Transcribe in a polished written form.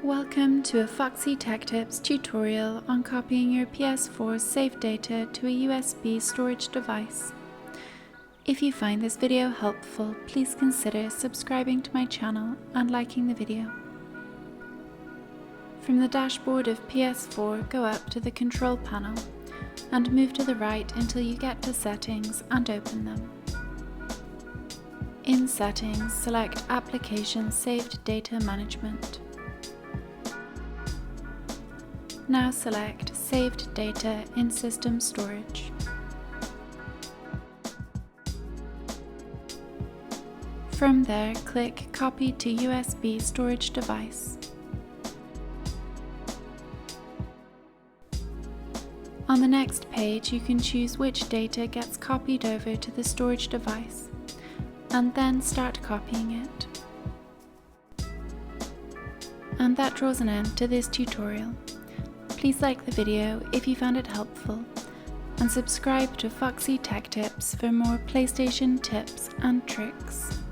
Welcome to a Foxy Tech Tips tutorial on copying your PS4 saved data to a USB storage device. If you find this video helpful, please consider subscribing to my channel and liking the video. From the dashboard of PS4, go up to the control panel and move to the right until you get to Settings and open them. In Settings, select Application Saved Data Management. Now select Saved Data in System Storage. From there, click Copy to USB Storage Device. On the next page, you can choose which data gets copied over to the storage device, and then start copying it. And that draws an end to this tutorial. Please like the video if you found it helpful, and subscribe to Foxy Tech Tips for more PlayStation tips and tricks.